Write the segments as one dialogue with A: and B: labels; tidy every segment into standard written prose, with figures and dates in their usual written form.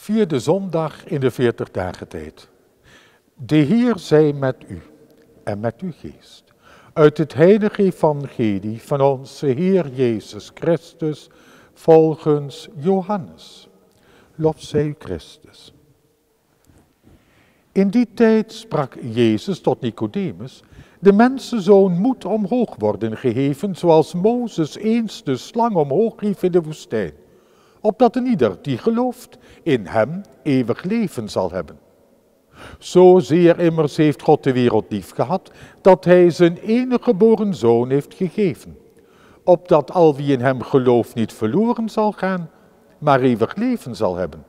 A: Vierde zondag in de 40 dagen tijd. De Heer zij met u en met uw geest. Uit het heilige evangelie van onze Heer Jezus Christus volgens Johannes. Lof zij u Christus. In die tijd sprak Jezus tot Nicodemus: de mensenzoon moet omhoog worden geheven, zoals Mozes eens de slang omhoog hief in de woestijn, opdat een ieder die gelooft in hem eeuwig leven zal hebben. Zozeer immers heeft God de wereld lief gehad, dat hij zijn enige geboren zoon heeft gegeven, opdat al wie in hem gelooft niet verloren zal gaan, maar eeuwig leven zal hebben.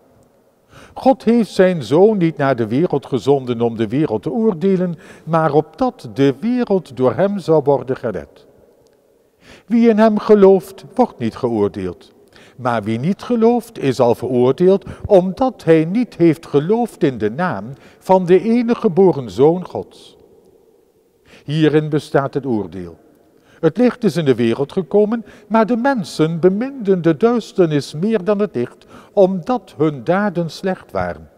A: God heeft zijn zoon niet naar de wereld gezonden om de wereld te oordelen, maar opdat de wereld door hem zou worden gered. Wie in hem gelooft, wordt niet geoordeeld. Maar wie niet gelooft, is al veroordeeld, omdat hij niet heeft geloofd in de naam van de enige geboren Zoon Gods. Hierin bestaat het oordeel. Het licht is in de wereld gekomen, maar de mensen beminden de duisternis meer dan het licht, omdat hun daden slecht waren.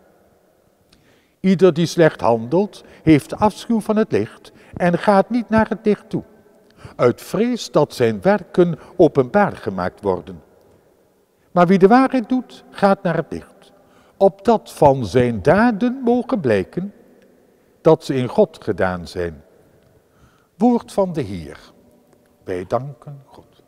A: Ieder die slecht handelt, heeft afschuw van het licht en gaat niet naar het licht toe, uit vrees dat zijn werken openbaar gemaakt worden. Maar wie de waarheid doet, gaat naar het licht, opdat van zijn daden mogen blijken dat ze in God gedaan zijn. Woord van de Heer. Wij danken God.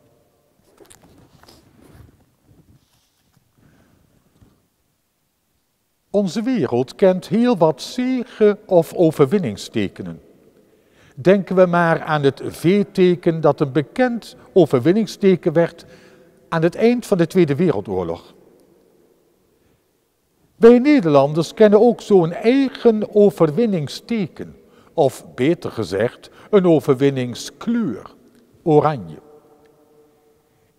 A: Onze wereld kent heel wat zege- of overwinningstekenen. Denken we maar aan het V-teken dat een bekend overwinningsteken werd aan het eind van de Tweede Wereldoorlog. Wij Nederlanders kennen ook zo'n eigen overwinningsteken, of beter gezegd, een overwinningskleur, oranje.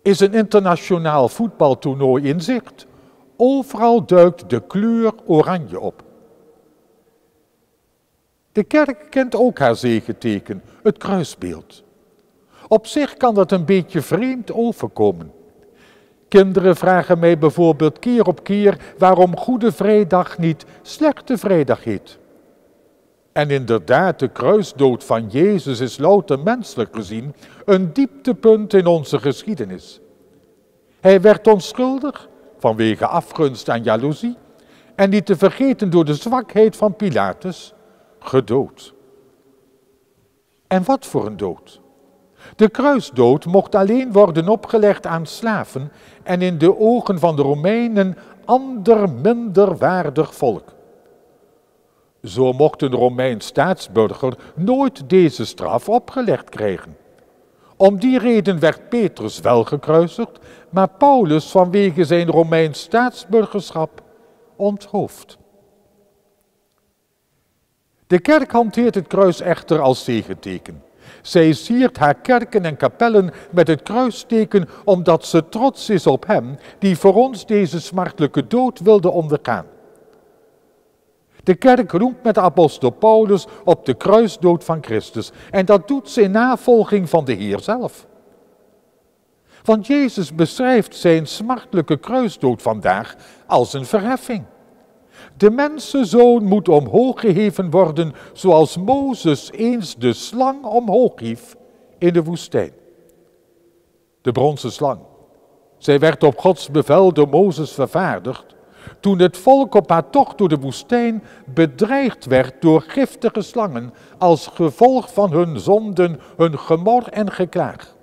A: Is een internationaal voetbaltoernooi in zicht, overal duikt de kleur oranje op. De kerk kent ook haar zegenteken, het kruisbeeld. Op zich kan dat een beetje vreemd overkomen. Kinderen vragen mij bijvoorbeeld keer op keer waarom Goede Vrijdag niet Slechte Vrijdag heet. En inderdaad, de kruisdood van Jezus is louter menselijk gezien een dieptepunt in onze geschiedenis. Hij werd onschuldig vanwege afgunst en jaloezie en niet te vergeten door de zwakheid van Pilatus, gedood. En wat voor een dood! De kruisdood mocht alleen worden opgelegd aan slaven en in de ogen van de Romeinen ander minderwaardig volk. Zo mocht een Romeins staatsburger nooit deze straf opgelegd krijgen. Om die reden werd Petrus wel gekruisigd, maar Paulus vanwege zijn Romeins staatsburgerschap onthoofd. De kerk hanteert het kruis echter als zegenteken. Zij siert haar kerken en kapellen met het kruisteken omdat ze trots is op hem die voor ons deze smartelijke dood wilde ondergaan. De kerk roemt met de apostel Paulus op de kruisdood van Christus en dat doet ze in navolging van de Heer zelf. Want Jezus beschrijft zijn smartelijke kruisdood vandaag als een verheffing. De mensenzoon moet omhoog geheven worden zoals Mozes eens de slang omhoog hief in de woestijn. De bronzen slang. Zij werd op Gods bevel door Mozes vervaardigd toen het volk op haar tocht door de woestijn bedreigd werd door giftige slangen als gevolg van hun zonden, hun gemor en geklaag.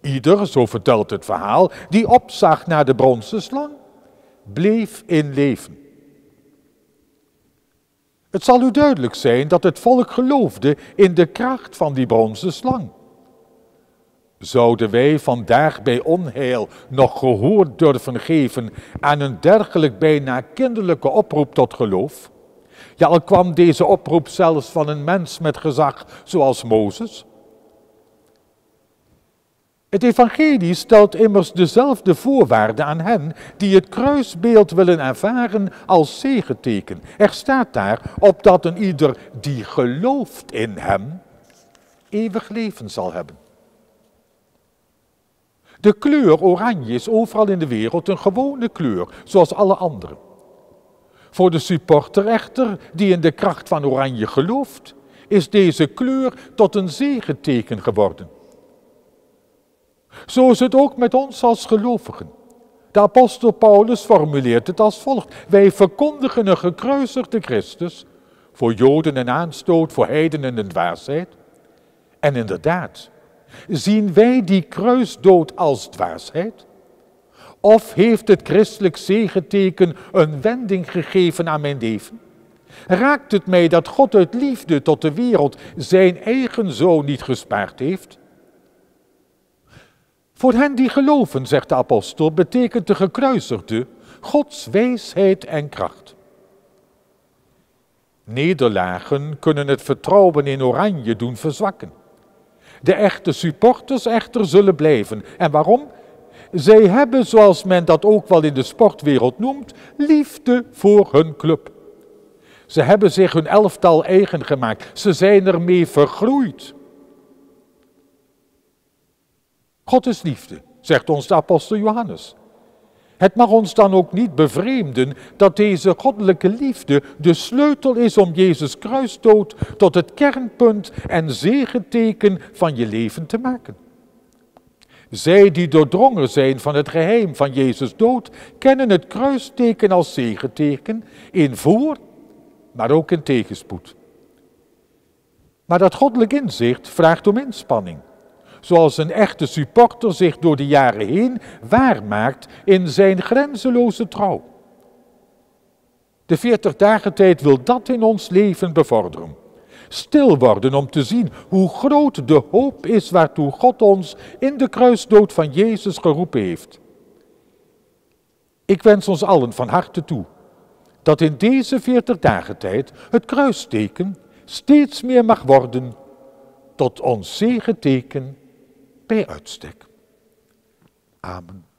A: Ieder, zo vertelt het verhaal, die opzag naar de bronzen slang, bleef in leven. Het zal u duidelijk zijn dat het volk geloofde in de kracht van die bronzen slang. Zouden wij vandaag bij onheil nog gehoor durven geven aan een dergelijk bijna kinderlijke oproep tot geloof? Ja, al kwam deze oproep zelfs van een mens met gezag zoals Mozes. Het evangelie stelt immers dezelfde voorwaarden aan hen die het kruisbeeld willen ervaren als zegenteken. Er staat daar, opdat een ieder die gelooft in hem eeuwig leven zal hebben. De kleur oranje is overal in de wereld een gewone kleur, zoals alle andere. Voor de supporter echter, die in de kracht van oranje gelooft, is deze kleur tot een zegeteken geworden. Zo is het ook met ons als gelovigen. De apostel Paulus formuleert het als volgt: wij verkondigen een gekruisigde Christus, voor Joden een aanstoot, voor heidenen een dwaasheid. En inderdaad, zien wij die kruisdood als dwaasheid? Of heeft het christelijk zegeteken een wending gegeven aan mijn leven? Raakt het mij dat God uit liefde tot de wereld zijn eigen zoon niet gespaard heeft? Voor hen die geloven, zegt de apostel, betekent de gekruisigde Gods wijsheid en kracht. Nederlagen kunnen het vertrouwen in oranje doen verzwakken. De echte supporters echter zullen blijven. En waarom? Zij hebben, zoals men dat ook wel in de sportwereld noemt, liefde voor hun club. Ze hebben zich hun elftal eigen gemaakt. Ze zijn ermee vergroeid. God is liefde, zegt ons de apostel Johannes. Het mag ons dan ook niet bevreemden dat deze goddelijke liefde de sleutel is om Jezus' kruisdood tot het kernpunt en zegeteken van je leven te maken. Zij die doordrongen zijn van het geheim van Jezus' dood, kennen het kruisteken als zegeteken in voor, maar ook in tegenspoed. Maar dat goddelijk inzicht vraagt om inspanning, zoals een echte supporter zich door de jaren heen waarmaakt in zijn grenzeloze trouw. De 40 dagen tijd wil dat in ons leven bevorderen. Stil worden om te zien hoe groot de hoop is waartoe God ons in de kruisdood van Jezus geroepen heeft. Ik wens ons allen van harte toe dat in deze 40 dagen tijd het kruisteken steeds meer mag worden tot ons zegeteken bij uitstek. Amen.